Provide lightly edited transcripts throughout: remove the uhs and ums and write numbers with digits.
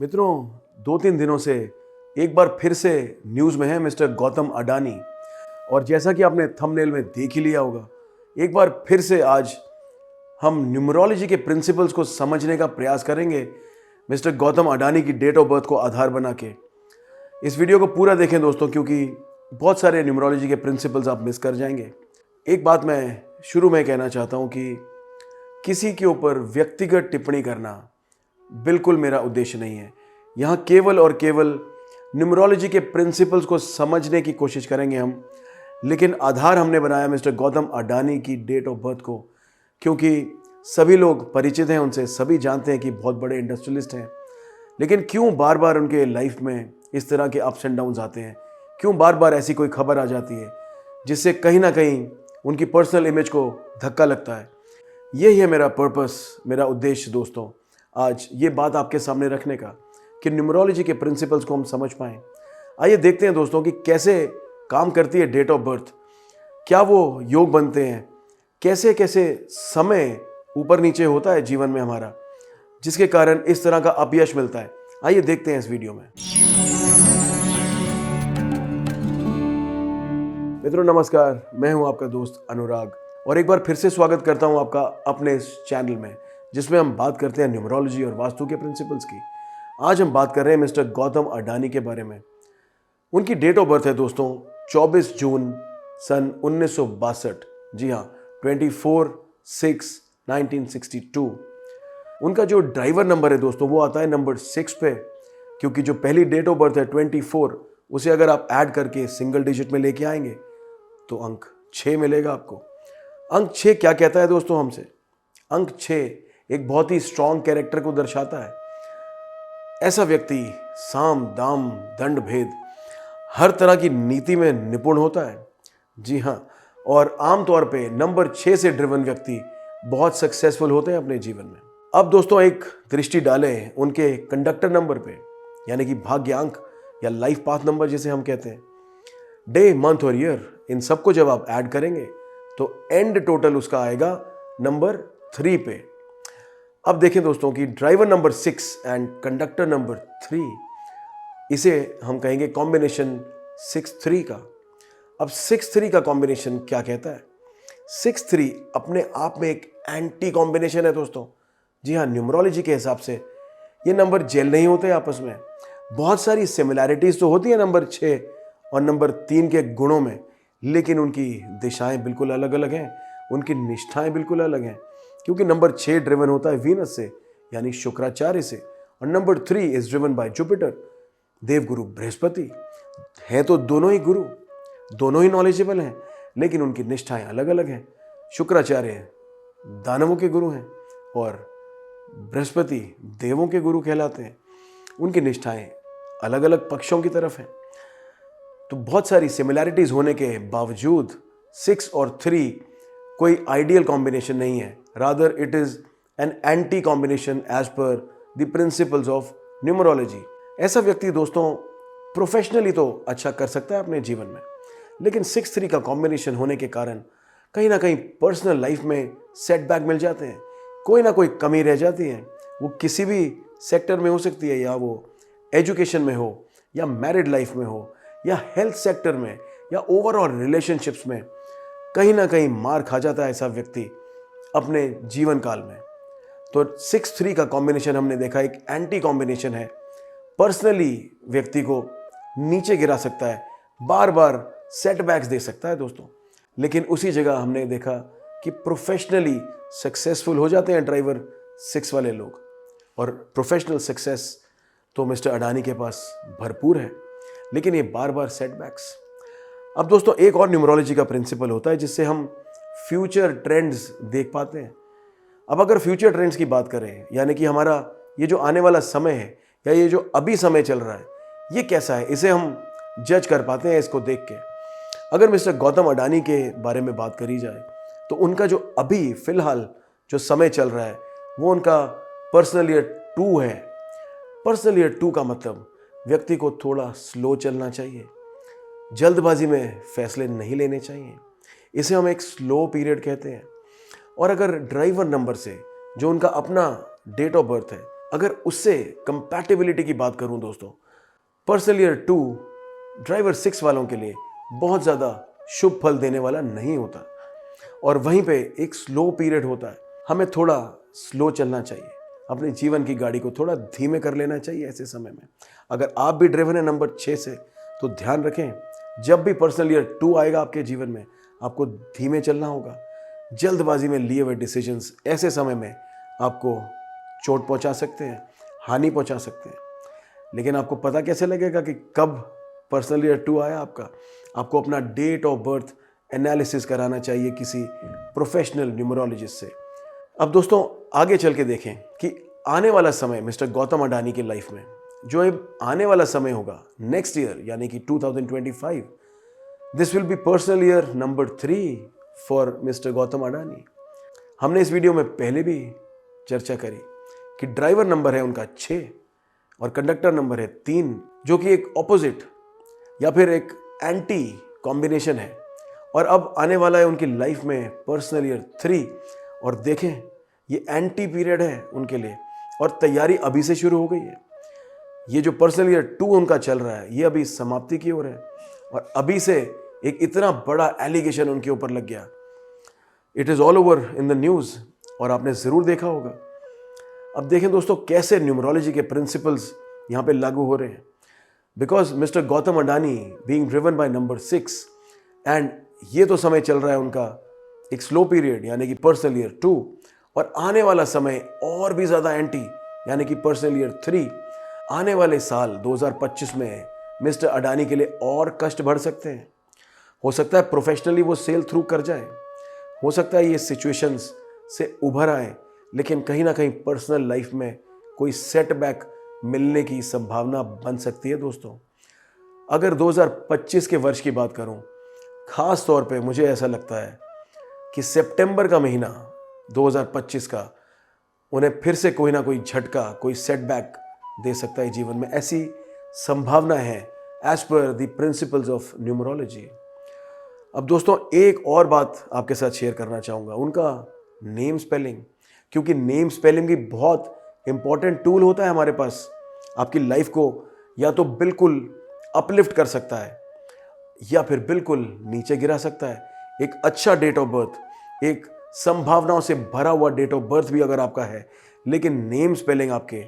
मित्रों, 2-3 दिनों से एक बार फिर से न्यूज़ में है मिस्टर गौतम अडानी। और जैसा कि आपने थंबनेल में देख ही लिया होगा, एक बार फिर से आज हम न्यूमरोलॉजी के प्रिंसिपल्स को समझने का प्रयास करेंगे मिस्टर गौतम अडानी की डेट ऑफ बर्थ को आधार बना के। इस वीडियो को पूरा देखें दोस्तों, क्योंकि बहुत सारे न्यूमरोलॉजी के प्रिंसिपल्स आप मिस कर जाएंगे। एक बात मैं शुरू में कहना चाहता हूँ कि किसी के ऊपर व्यक्तिगत टिप्पणी करना बिल्कुल मेरा उद्देश्य नहीं है। यहाँ केवल और केवल न्यूमरोलॉजी के प्रिंसिपल्स को समझने की कोशिश करेंगे हम, लेकिन आधार हमने बनाया मिस्टर गौतम अडानी की डेट ऑफ बर्थ को, क्योंकि सभी लोग परिचित हैं उनसे, सभी जानते हैं कि बहुत बड़े इंडस्ट्रियलिस्ट हैं। लेकिन क्यों बार बार उनके लाइफ में इस तरह के अप्स एंड डाउन्स आते हैं, क्यों बार बार ऐसी कोई खबर आ जाती है जिससे कहीं ना कहीं उनकी पर्सनल इमेज को धक्का लगता है। यही है मेरा पर्पस, मेरा उद्देश्य दोस्तों, आज ये बात आपके सामने रखने का कि न्यूमरोलॉजी के प्रिंसिपल्स को हम समझ पाएं। आइए देखते हैं दोस्तों कि कैसे काम करती है डेट ऑफ बर्थ, क्या वो योग बनते हैं, कैसे कैसे समय ऊपर नीचे होता है जीवन में हमारा, जिसके कारण इस तरह का अपयश मिलता है। आइए देखते हैं इस वीडियो में। मित्रों नमस्कार, मैं हूं आपका दोस्त अनुराग और एक बार फिर से स्वागत करता हूं आपका अपने इस चैनल में, जिसमें हम बात करते हैं न्यूमरोलॉजी और वास्तु के प्रिंसिपल्स की। आज हम बात कर रहे हैं मिस्टर गौतम अडानी के बारे में। उनकी डेट ऑफ बर्थ है दोस्तों 24 जून सन 1962। जी हाँ, 24/6/1962। उनका जो ड्राइवर नंबर है दोस्तों वो आता है नंबर 6 पे, क्योंकि जो पहली डेट ऑफ बर्थ है 24, उसे अगर आप ऐड करके सिंगल डिजिट में लेके आएंगे तो अंक 6 मिलेगा आपको। अंक 6 क्या कहता है दोस्तों हमसे? अंक 6 एक बहुत ही स्ट्रॉन्ग कैरेक्टर को दर्शाता है। ऐसा व्यक्ति साम दाम दंड भेद हर तरह की नीति में निपुण होता है। जी हाँ, और आमतौर पे नंबर 6 से ड्रिवन व्यक्ति बहुत सक्सेसफुल होते हैं अपने जीवन में। अब दोस्तों एक दृष्टि डालें उनके कंडक्टर नंबर पे, यानी कि भाग्य अंक या लाइफ पाथ नंबर जिसे हम कहते हैं। डे, मंथ और ईयर, इन सबको जब आप ऐड करेंगे तो एंड टोटल उसका आएगा नंबर 3 पे। अब देखें दोस्तों कि driver number 6 and conductor number 3, इसे हम कहेंगे कॉम्बिनेशन 6-3 का। अब 6-3 का कॉम्बिनेशन क्या कहता है? 6-3 अपने आप में एक एंटी कॉम्बिनेशन है दोस्तों। जी हाँ, न्यूमरोलॉजी के हिसाब से ये नंबर जेल नहीं होते आपस में। बहुत सारी सिमिलैरिटीज तो होती है नंबर 6 और नंबर 3 के गुणों में, लेकिन उनकी दिशाएं बिल्कुल अलग अलग हैं, उनकी निष्ठाएं बिल्कुल अलग हैं। क्योंकि नंबर 6 ड्रिवन होता है वीनस से, यानी शुक्राचार्य से, और number 3 is driven by Jupiter, Devguru Brihaspati. हैं तो दोनों ही गुरु, दोनों ही नॉलेजेबल हैं, लेकिन उनकी निष्ठाएं अलग अलग हैं। शुक्राचार्य दानवों के गुरु हैं और बृहस्पति देवों के गुरु कहलाते हैं। उनकी निष्ठाएं अलग अलग पक्षों की तरफ हैं। तो बहुत सारी सिमिलैरिटीज होने के बावजूद 6 और 3 कोई आइडियल कॉम्बिनेशन नहीं है, rather it is an anti combination as per the principles of numerology. ऐसा व्यक्ति दोस्तों प्रोफेशनली तो अच्छा कर सकता है अपने जीवन में, लेकिन 6-3 का कॉम्बिनेशन होने के कारण कहीं ना कहीं पर्सनल लाइफ में सेटबैक मिल जाते हैं, कोई ना कोई कमी रह जाती है। वो किसी भी सेक्टर में हो सकती है, या वो एजुकेशन में हो, या मैरिड लाइफ में हो, या हेल्थ सेक्टर में, या ओवरऑल रिलेशनशिप्स में कहीं ना कहीं मार खा जाता है ऐसा व्यक्ति अपने जीवन काल में। तो 6-3 का कॉम्बिनेशन हमने देखा एक एंटी कॉम्बिनेशन है, पर्सनली व्यक्ति को नीचे गिरा सकता है, बार बार सेटबैक्स दे सकता है दोस्तों। लेकिन उसी जगह हमने देखा कि प्रोफेशनली सक्सेसफुल हो जाते हैं ड्राइवर 6 वाले लोग, और प्रोफेशनल सक्सेस तो मिस्टर अडानी के पास भरपूर है, लेकिन ये बार बार सेटबैक्स। अब दोस्तों एक और न्यूमरोलॉजी का प्रिंसिपल होता है जिससे हम फ्यूचर ट्रेंड्स देख पाते हैं। अब अगर फ्यूचर ट्रेंड्स की बात करें, यानी कि हमारा ये जो आने वाला समय है, या ये जो अभी समय चल रहा है, ये कैसा है, इसे हम जज कर पाते हैं इसको देख के। अगर मिस्टर गौतम अडानी के बारे में बात करी जाए तो उनका जो अभी फिलहाल जो समय चल रहा है वो उनका पर्सनल ईयर 2 है। पर्सनल ईयर 2 का मतलब व्यक्ति को थोड़ा स्लो चलना चाहिए, जल्दबाजी में फैसले नहीं लेने चाहिए, इसे हम एक स्लो पीरियड कहते हैं। और अगर ड्राइवर नंबर से जो उनका अपना डेट ऑफ बर्थ है अगर उससे कंपैटिबिलिटी की बात करूं दोस्तों, पर्सनल ईयर 2 ड्राइवर 6 वालों के लिए बहुत ज़्यादा शुभ फल देने वाला नहीं होता, और वहीं पे एक स्लो पीरियड होता है। हमें थोड़ा स्लो चलना चाहिए, अपने जीवन की गाड़ी को थोड़ा धीमे कर लेना चाहिए ऐसे समय में। अगर आप भी ड्रिवन है नंबर 6 से, तो ध्यान रखें, जब भी पर्सनल ईयर 2 आएगा आपके जीवन में, आपको धीमे चलना होगा। जल्दबाजी में लिए हुए डिसीजंस ऐसे समय में आपको चोट पहुंचा सकते हैं, हानि पहुंचा सकते हैं। लेकिन आपको पता कैसे लगेगा कि कब पर्सनल ईयर 2 आया आपका? आपको अपना डेट ऑफ बर्थ एनालिसिस कराना चाहिए किसी प्रोफेशनल न्यूमरोलॉजिस्ट से। अब दोस्तों आगे चल के देखें कि आने वाला समय मिस्टर गौतम अडानी की लाइफ में, जो आने वाला समय होगा नेक्स्ट ईयर यानी कि 2025, this will be personal year number 3 for mister Gautam Adani. हमने इस वीडियो में पहले भी चर्चा करी कि ड्राइवर नंबर है उनका 6 और कंडक्टर नंबर है 3, जो कि एक ऑपोजिट या फिर एक एंटी कॉम्बिनेशन है। और अब आने वाला है उनकी लाइफ में पर्सनल ईयर 3, और देखें ये एंटी पीरियड है उनके लिए, और तैयारी अभी से शुरू हो गई है। ये जो पर्सनल ईयर 2 उनका चल रहा है, ये अभी समाप्ति की ओर है, और अभी से एक इतना बड़ा एलिगेशन उनके ऊपर लग गया। It is all over in the news, और आपने ज़रूर देखा होगा। अब देखें दोस्तों कैसे न्यूमरोलॉजी के प्रिंसिपल्स यहाँ पे लागू हो रहे हैं। Because mister Gautam Adani being driven by number 6, and ये तो समय चल रहा है उनका एक स्लो पीरियड यानी कि पर्सनल ईयर 2, और आने वाला समय और भी ज़्यादा एंटी यानी कि पर्सनल ईयर 3। आने वाले साल 2025 में मिस्टर अडानी के लिए और कष्ट बढ़ सकते हैं। हो सकता है प्रोफेशनली वो सेल थ्रू कर जाए, हो सकता है ये सिचुएशंस से उभर आए, लेकिन कहीं ना कहीं पर्सनल लाइफ में कोई सेटबैक मिलने की संभावना बन सकती है दोस्तों। अगर 2025 के वर्ष की बात करूं, खास तौर पे मुझे ऐसा लगता है कि सितंबर का महीना 2025 का उन्हें फिर से कोई ना कोई झटका, कोई सेटबैक दे सकता है जीवन में। ऐसी संभावना है as per the principles of numerology. अब दोस्तों एक और बात आपके साथ शेयर करना चाहूँगा, उनका नेम स्पेलिंग, क्योंकि नेम स्पेलिंग भी बहुत इंपॉर्टेंट टूल होता है हमारे पास। आपकी लाइफ को या तो बिल्कुल अपलिफ्ट कर सकता है या फिर बिल्कुल नीचे गिरा सकता है। एक अच्छा डेट ऑफ बर्थ, एक संभावनाओं से भरा हुआ डेट ऑफ बर्थ भी अगर आपका है, लेकिन नेम स्पेलिंग आपके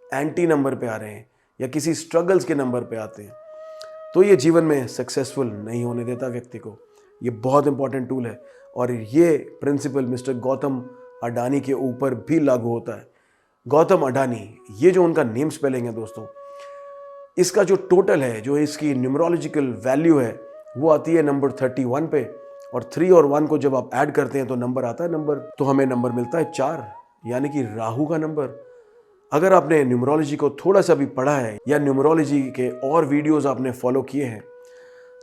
एंटी नंबर पे आ रहे हैं या किसी स्ट्रगल्स के नंबर पे आते हैं, तो ये जीवन में सक्सेसफुल नहीं होने देता व्यक्ति को। ये बहुत इंपॉर्टेंट टूल है, और ये प्रिंसिपल मिस्टर गौतम अडानी के ऊपर भी लागू होता है। गौतम अडानी, ये जो उनका नेम स्पेलिंग है दोस्तों, इसका जो टोटल है, जो इसकी न्यूमरोलॉजिकल वैल्यू है, वो आती है नंबर 31 पे, और 3 और 1 को जब आप ऐड करते हैं तो नंबर आता है तो हमें नंबर मिलता है 4, यानी कि राहु का नंबर। अगर आपने न्यूमरोलॉजी को थोड़ा सा भी पढ़ा है या न्यूमरोलॉजी के और वीडियोस आपने फॉलो किए हैं,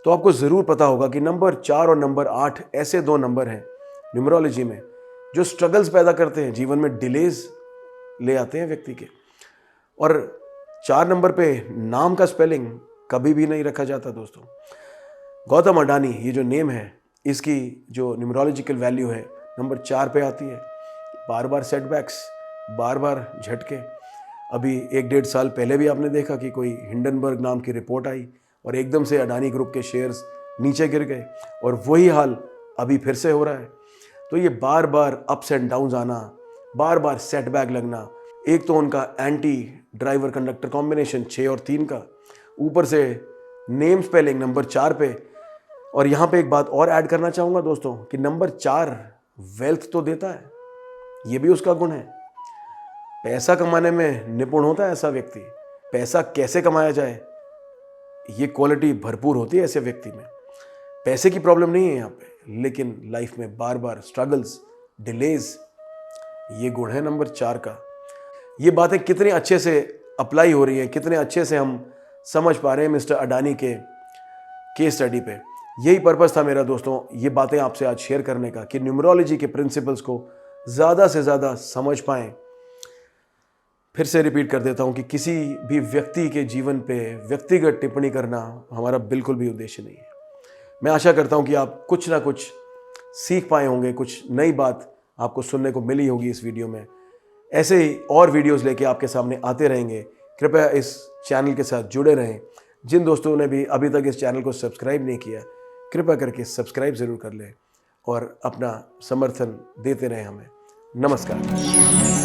तो आपको ज़रूर पता होगा कि नंबर 4 और नंबर 8 ऐसे 2 नंबर हैं न्यूमरोलॉजी में जो स्ट्रगल्स पैदा करते हैं, जीवन में डिलेज ले आते हैं व्यक्ति के। और 4 नंबर पे नाम का स्पेलिंग कभी भी नहीं रखा जाता दोस्तों। गौतम अडानी, ये जो नेम है, इसकी जो न्यूमरोलॉजिकल वैल्यू है नंबर 4 पे आती है। बार बार सेटबैक्स, बार बार झटके। अभी 1-1.5 साल पहले भी आपने देखा कि कोई हिंडनबर्ग नाम की रिपोर्ट आई और एकदम से अडानी ग्रुप के शेयर्स नीचे गिर गए, और वही हाल अभी फिर से हो रहा है। तो ये बार बार अप्स एंड डाउन्स आना, बार बार सेटबैक लगना, एक तो उनका एंटी ड्राइवर कंडक्टर कॉम्बिनेशन 6 और 3 का, ऊपर से नेम स्पेलिंग नंबर 4 पे। और यहाँ पे एक बात और ऐड करना चाहूँगा दोस्तों कि नंबर 4 वेल्थ तो देता है, ये भी उसका गुण है। पैसा कमाने में निपुण होता है ऐसा व्यक्ति। पैसा कैसे कमाया जाए, ये क्वालिटी भरपूर होती है ऐसे व्यक्ति में। पैसे की प्रॉब्लम नहीं है यहाँ पे, लेकिन लाइफ में बार बार स्ट्रगल्स, डिलेज, ये गुण है नंबर 4 का। ये बातें कितने अच्छे से अप्लाई हो रही हैं, कितने अच्छे से हम समझ पा रहे हैं मिस्टर अडानी के केस स्टडी पे। यही पर्पस था मेरा दोस्तों, ये बातें आपसे आज शेयर करने का, कि न्यूमरोलॉजी के प्रिंसिपल्स को ज़्यादा से ज़्यादा समझ पाएँ। फिर से रिपीट कर देता हूँ कि किसी भी व्यक्ति के जीवन पे व्यक्तिगत टिप्पणी करना हमारा बिल्कुल भी उद्देश्य नहीं है। मैं आशा करता हूँ कि आप कुछ ना कुछ सीख पाए होंगे, कुछ नई बात आपको सुनने को मिली होगी इस वीडियो में। ऐसे ही और वीडियोस लेके आपके सामने आते रहेंगे। कृपया इस चैनल के साथ जुड़े रहें। जिन दोस्तों ने भी अभी तक इस चैनल को सब्सक्राइब नहीं किया, कृपया करके सब्सक्राइब ज़रूर कर लें और अपना समर्थन देते रहें हमें। नमस्कार।